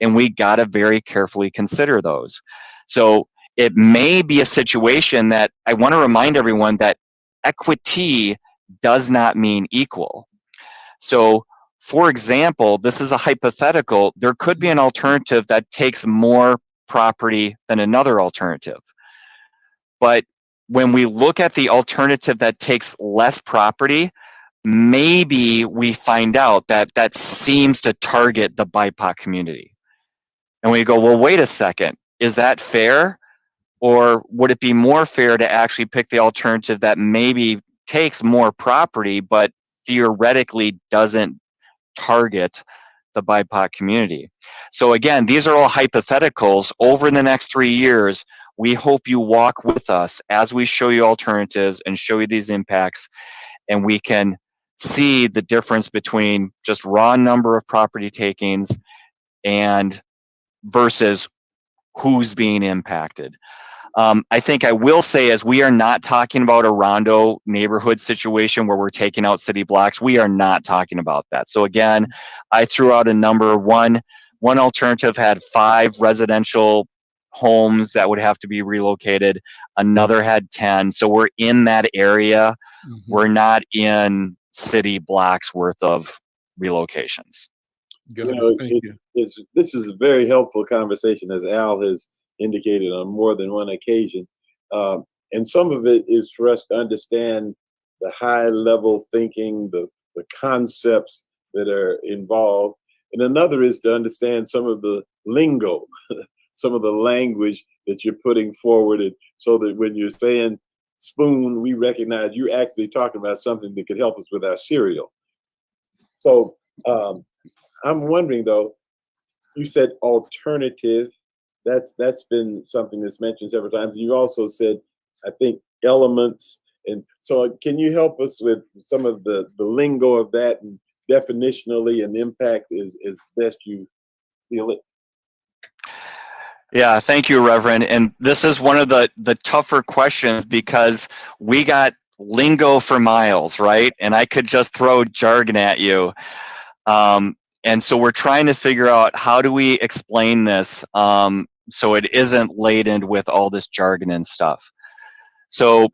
And we got to very carefully consider those. So it may be a situation that I want to remind everyone that equity does not mean equal. So, for example, this is a hypothetical. There could be an alternative that takes more property than another alternative. But when we look at the alternative that takes less property, maybe we find out that that seems to target the BIPOC community. And we go, well, wait a second, is that fair? Or would it be more fair to actually pick the alternative that maybe takes more property, but theoretically doesn't target the BIPOC community? So again, these are all hypotheticals. Over the next 3 years, we hope you walk with us as we show you alternatives and show you these impacts, and we can see the difference between just raw number of property takings and versus who's being impacted. I think I will say, as we are not talking about a Rondo neighborhood situation where we're taking out city blocks. We are not talking about that. So again, I threw out a number. One alternative had 5 residential homes that would have to be relocated. Another had 10. So we're in that area. Mm-hmm. We're not in city blocks worth of relocations. Got You it. know, Thank you. this is a very helpful conversation, as Al has indicated on more than one occasion. And some of it is for us to understand the high level thinking, the concepts that are involved. And another is to understand some of the lingo, some of the language that you're putting forward, and so that when you're saying spoon, we recognize you're actually talking about something that could help us with our cereal. So I'm wondering though, you said alternative. That's been something that's mentioned several times. You also said, I think, elements. And so can you help us with some of the lingo of that, and definitionally and impact as best you feel it? Yeah, thank you, Reverend. And this is one of the tougher questions because we got lingo for miles, right? And I could just throw jargon at you. And so we're trying to figure out how do we explain this so it isn't laden with all this jargon and stuff. So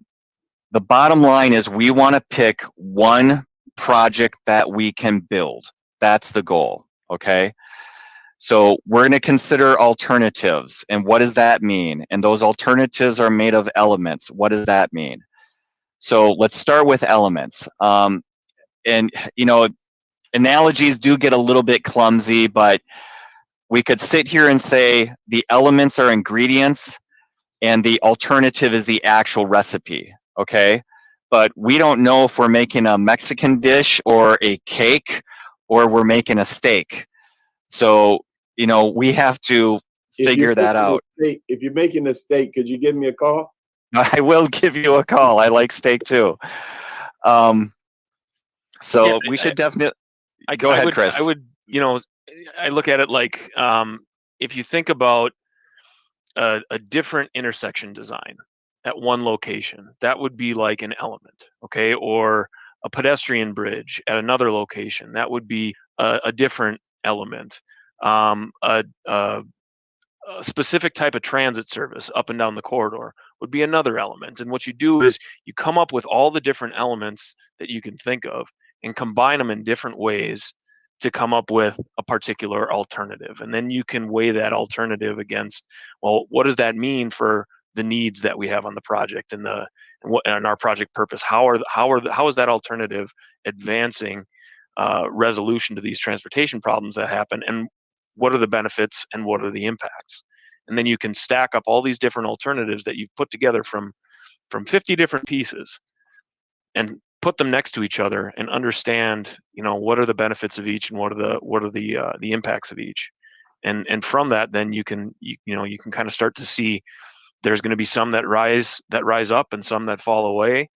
the bottom line is we want to pick one project that we can build. That's the goal, okay? So we're going to consider alternatives. And what does that mean? And those alternatives are made of elements. What does that mean? So let's start with elements. And, you know, analogies do get a little bit clumsy, but we could sit here and say the elements are ingredients and the alternative is the actual recipe, okay? But we don't know if we're making a Mexican dish or a cake or we're making a steak. So, you know, we have to figure that out. If you're making a steak, could you give me a call? I will give you a call. I like steak too. So Yeah, we should definitely go ahead, Chris. I would, you know, I look at it like if you think about a different intersection design at one location, that would be like an element, okay? Or a pedestrian bridge at another location, that would be a different element. A specific type of transit service up and down the corridor would be another element. And what you do is you come up with all the different elements that you can think of and combine them in different ways to come up with a particular alternative. And then you can weigh that alternative against, well, what does that mean for the needs that we have on the project and our project purpose? How is that alternative advancing resolution to these transportation problems that happen? And what are the benefits and what are the impacts? And then you can stack up all these different alternatives that you've put together from 50 different pieces and put them next to each other and understand, you know, what are the benefits of each and what are the impacts of each. And from that, then you can kind of start to see there's going to be some that rise up and some that fall away.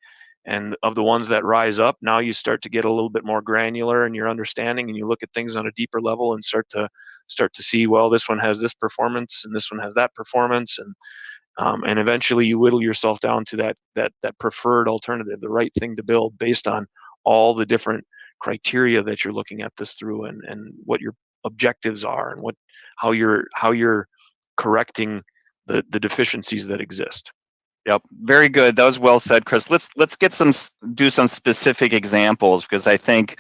And of the ones that rise up, now you start to get a little bit more granular in your understanding, and you look at things on a deeper level and start to see, well, this one has this performance and this one has that performance, and eventually you whittle yourself down to that preferred alternative, the right thing to build based on all the different criteria that you're looking at this through, and what your objectives are, and how you're correcting the deficiencies that exist. Yep, very good. That was well said, Chris. Let's do some specific examples, because I think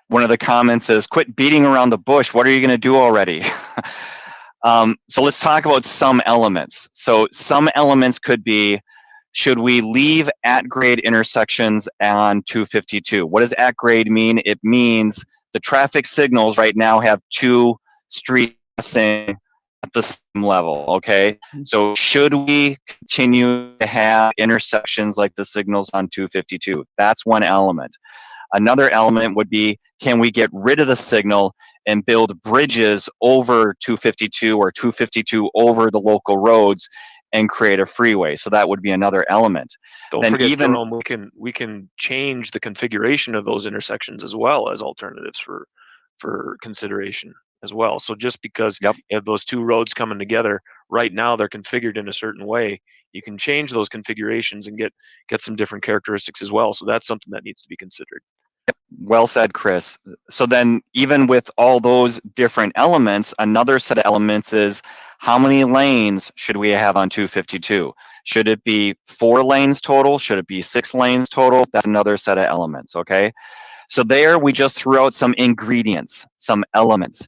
one of the comments is, quit beating around the bush. What are you going to do already? So let's talk about some elements. So some elements could be, should we leave at-grade intersections on 252? What does at-grade mean? It means the traffic signals right now have two streets crossing at the same level, okay? So should we continue to have intersections like the signals on 252? That's one element. Another element would be, can we get rid of the signal and build bridges over 252 or 252 over the local roads and create a freeway? So that would be another element. Don't forget, Jerome, we can change the configuration of those intersections as well as alternatives for consideration as well. So just because you have those two roads coming together, right now they're configured in a certain way, you can change those configurations and get some different characteristics as well. So that's something that needs to be considered. Well said, Chris. So then, even with all those different elements, another set of elements is, how many lanes should we have on 252? Should it be 4 lanes total? Should it be 6 lanes total? That's another set of elements, okay? So there we just threw out some ingredients, some elements.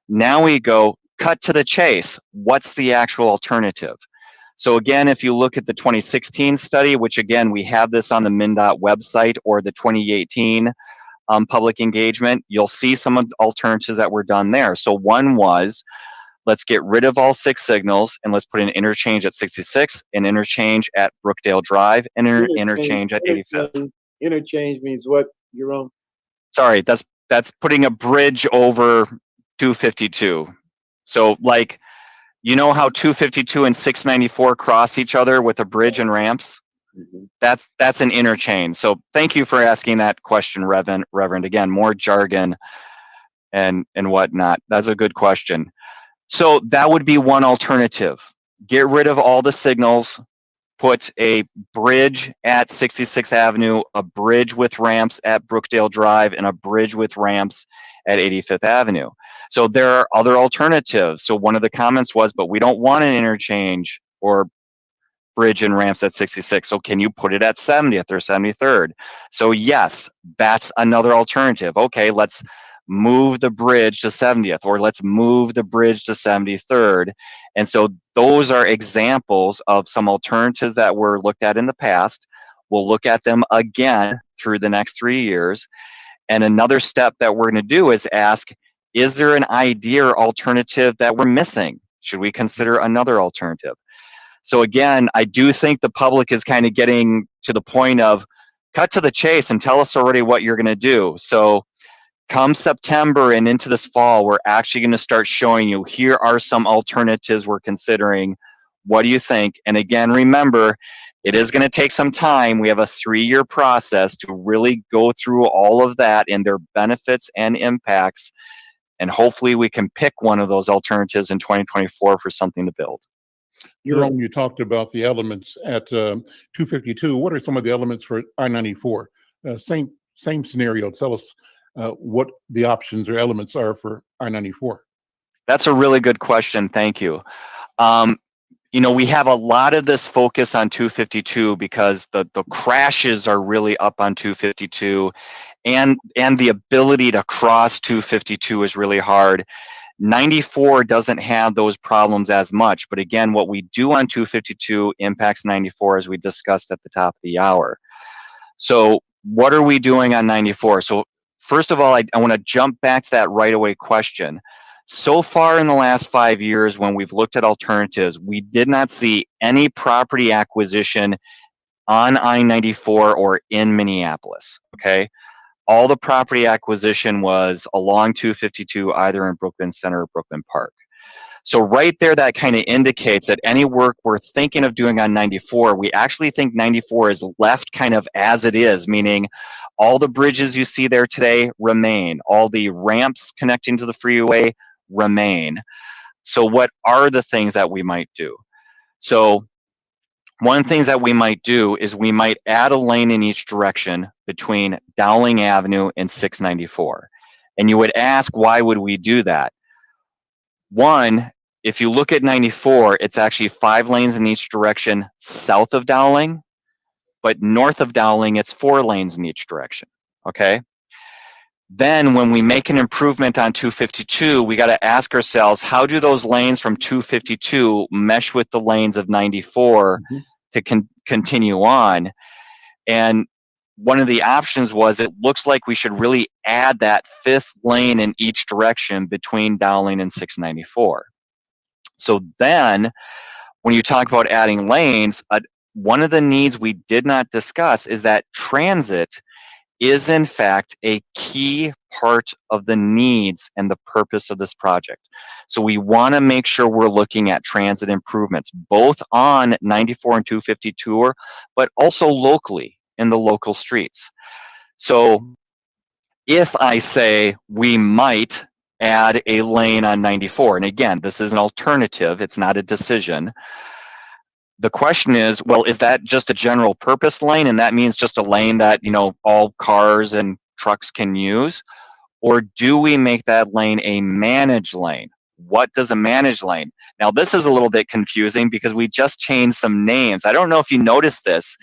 Now we go cut to the chase. What's the actual alternative? So again, if you look at the 2016 study, which again, we have this on the MnDOT website, or the 2018 public engagement, you'll see some of the alternatives that were done there. So one was, let's get rid of all 6 signals and let's put an interchange at 66, an interchange at Brookdale Drive, and an interchange at 85th. Interchange means what, Jerome? Sorry, that's putting a bridge over 252. So like, you know how 252 and 694 cross each other with a bridge and ramps? Mhm. That's an interchange. So thank you for asking that question, Reverend. Again, more jargon and whatnot. That's a good question. So that would be one alternative. Get rid of all the signals, put a bridge at 66th Avenue, a bridge with ramps at Brookdale Drive, and a bridge with ramps at 85th Avenue. So there are other alternatives. So one of the comments was, but we don't want an interchange or bridge and ramps at 66. So can you put it at 70th or 73rd? So yes, that's another alternative. Okay, let's move the bridge to 70th, or let's move the bridge to 73rd. And so those are examples of some alternatives that were looked at in the past. We'll look at them again through the next 3 years. And another step that we're going to do is ask, is there an idea or alternative that we're missing? Should we consider another alternative? So again, I do think the public is kind of getting to the point of cut to the chase and tell us already what you're going to do. So come September and into this fall, we're actually going to start showing you, here are some alternatives we're considering. What do you think? And again, remember, it is going to take some time. We have a 3-year process to really go through all of that and their benefits and impacts. And hopefully we can pick one of those alternatives in 2024 for something to build. Jerome, you talked about the elements at 252. What are some of the elements for I-94? Same scenario. Tell us what the options or elements are for I-94. That's a really good question. Thank you. You know, we have a lot of this focus on 252 because the crashes are really up on 252, and the ability to cross 252 is really hard. 94 doesn't have those problems as much, but again, what we do on 252 impacts 94, as we discussed at the top of the hour. So what are we doing on 94? So first of all, I want to jump back to that right away question. So far in the last 5 years, when we've looked at alternatives, we did not see any property acquisition on I-94 or in Minneapolis, okay? All the property acquisition was along 252, either in Brooklyn Center or Brooklyn Park. So right there, that kind of indicates that any work we're thinking of doing on 94, we actually think 94 is left kind of as it is, meaning all the bridges you see there today remain. All the ramps connecting to the freeway remain. So what are the things that we might do? So one of the things that we might do is we might add a lane in each direction between Dowling Avenue and 694. And you would ask, why would we do that? One, if you look at 94, it's actually 5 lanes in each direction south of Dowling, but north of Dowling, it's 4 lanes in each direction, okay? Then when we make an improvement on 252, we got to ask ourselves, how do those lanes from 252 mesh with the lanes of 94 to continue on? And one of the options was, it looks like we should really add that 5th lane in each direction between Dowling and 694. So then when you talk about adding lanes, one of the needs we did not discuss is that transit is in fact a key part of the needs and the purpose of this project. So we want to make sure we're looking at transit improvements, both on 94 and 252, but also locally in the local streets. So if I say we might add a lane on 94, and again, this is an alternative, it's not a decision. The question is, well, is that just a general purpose lane, and that means just a lane that, you know, all cars and trucks can use? Or do we make that lane a managed lane? What does a managed lane? Now, this is a little bit confusing because we just changed some names. I don't know if you noticed this,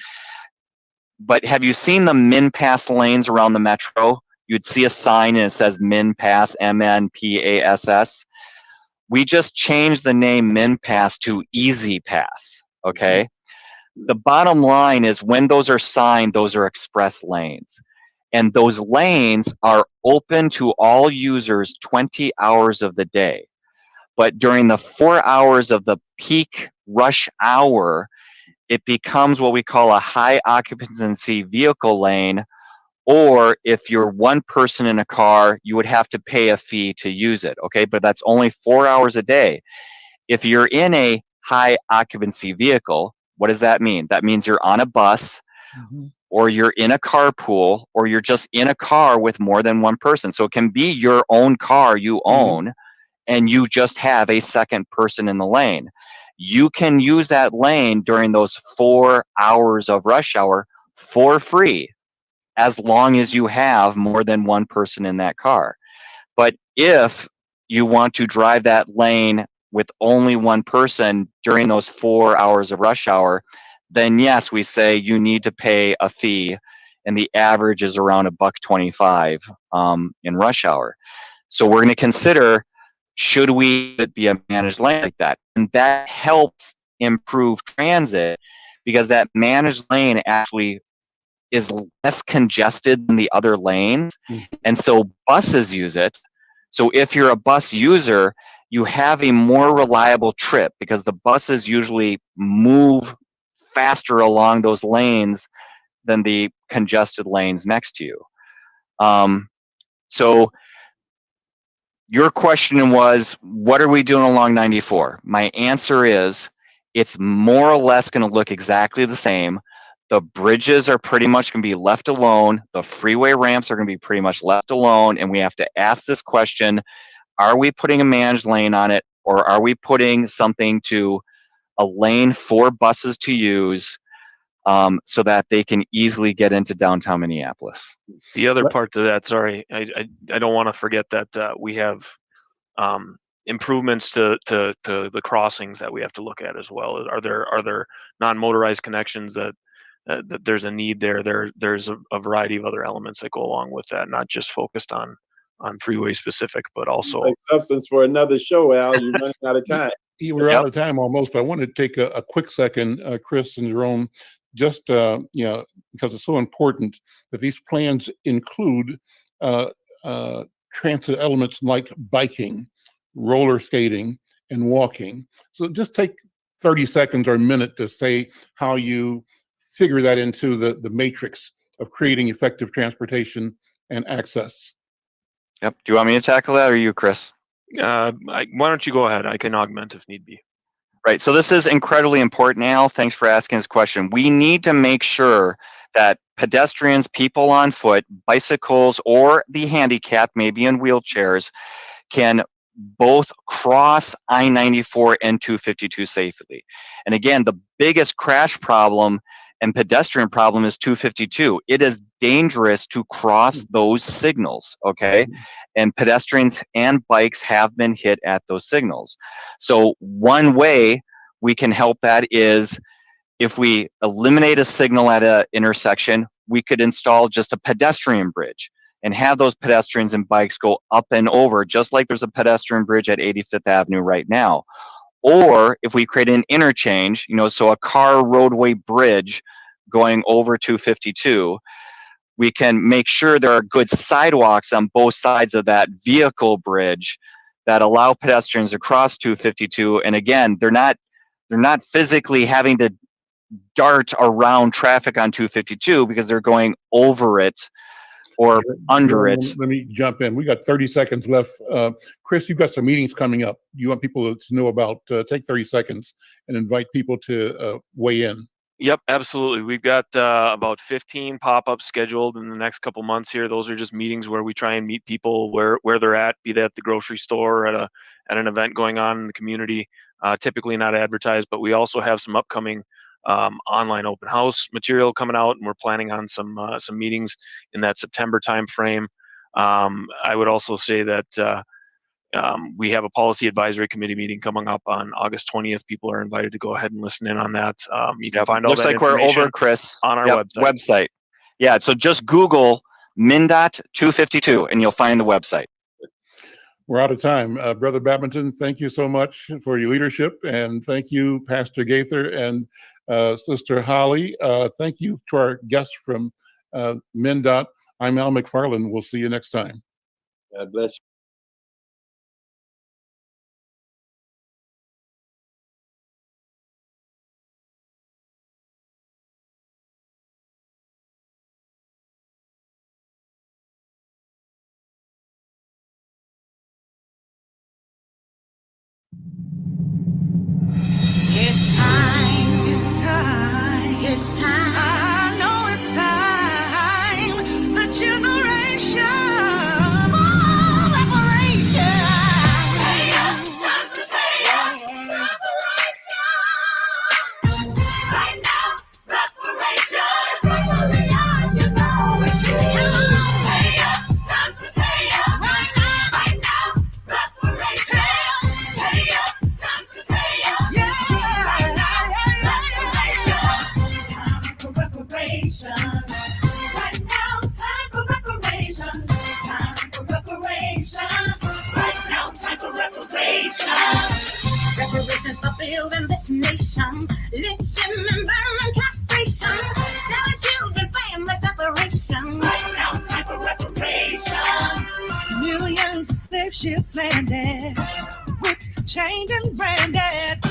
but have you seen the min-pass lanes around the metro? you'd see a sign and it says MinPass, MNPASS. We just changed the name MinPass to Easy Pass, okay? The bottom line is when those are signed, those are express lanes. And those lanes are open to all users 20 hours of the day. But during the 4 hours of the peak rush hour, it becomes what we call a high occupancy vehicle lane, or if you're one person in a car, you would have to pay a fee to use it, okay? But that's only 4 hours a day. If you're in a high occupancy vehicle, what does that mean? That means you're on a bus, or you're in a carpool, or you're just in a car with more than one person. So it can be your own car you own, and you just have a second person in the lane. You can use that lane during those 4 hours of rush hour for free, as long as you have more than one person in that car. But if you want to drive that lane with only one person during those 4 hours of rush hour, then yes, we say you need to pay a fee, and the average is around $1.25 in rush hour. So we're going to consider, should we be a managed lane like that? And that helps improve transit, because that managed lane actually is less congested than the other lanes. And so buses use it. So if you're a bus user, you have a more reliable trip, because the buses usually move faster along those lanes than the congested lanes next to you. So your question was, what are we doing along 94? My answer is, it's more or less going to look exactly the same. The bridges are pretty much going to be left alone. The freeway ramps are going to be pretty much left alone. And we have to ask this question, are we putting a managed lane on it, or are we putting something to a lane for buses to use, so that they can easily get into downtown Minneapolis? The other part to that, sorry, I don't want to forget that we have improvements to the crossings that we have to look at as well. Are there non-motorized connections that there's a need there? There's a variety of other elements that go along with that, not just focused on freeway specific, but also like substance for another show, Al. You're running out of time. We're out of time almost, but I want to take a quick second, Chris and Jerome, just because it's so important that these plans include transit elements like biking, roller skating, and walking. So just take 30 seconds or a minute to say how you figure that into the matrix of creating effective transportation and access. Yep. Do you want me to tackle that, or you, Chris? why don't you go ahead? I can augment if need be. Right. So this is incredibly important, Al. Thanks for asking this question. We need to make sure that pedestrians, people on foot, bicycles, or the handicapped, maybe in wheelchairs, can both cross I-94 and 252 safely. And again, the biggest crash problem and pedestrian problem is 252. It is dangerous to cross those signals, okay? And pedestrians and bikes have been hit at those signals. So one way we can help that is, if we eliminate a signal at an intersection, we could install just a pedestrian bridge and have those pedestrians and bikes go up and over, just like there's a pedestrian bridge at 85th Avenue right now. Or if we create an interchange, so a car roadway bridge going over 252, we can make sure there are good sidewalks on both sides of that vehicle bridge that allow pedestrians to cross 252. And again, they're not physically having to dart around traffic on 252 because they're going over it or under it. Let me jump in. We got 30 seconds left. Chris, you've got some meetings coming up. You want people to know about, take 30 seconds and invite people to weigh in. Yep, absolutely. We've got about 15 pop-ups scheduled in the next couple months here. Those are just meetings where we try and meet people where they're at, be that at the grocery store, at an event going on in the community. Typically not advertised, but we also have some upcoming online open house material coming out, and we're planning on some meetings in that September timeframe. I would also say that we have a policy advisory committee meeting coming up on August 20th. People are invited to go ahead and listen in on that. You can find all Looks that like we're information over, Chris, on our website. Yeah, so just Google MnDOT 252, and you'll find the website. We're out of time. Brother Babington, thank you so much for your leadership. And thank you, Pastor Gaither and Sister Holly. Thank you to our guests from MnDOT. I'm Al McFarlane. We'll see you next time. God bless you. It's time, it's time, it's time. I know it's time. The generation of reparation. Pay up, time to pay up. Right now, reparation. Especially ours, you know it's due. Pay up, time to pay up. Right now, reparation. Pay up, time to pay up. Right now, time for reparations. Time for reparations. Right now, time for reparations. Reparations for building this nation. Lynching and burning castration. Selling children, family separation. Right now, time for reparations. Millions of slave ships landed with chained and branded.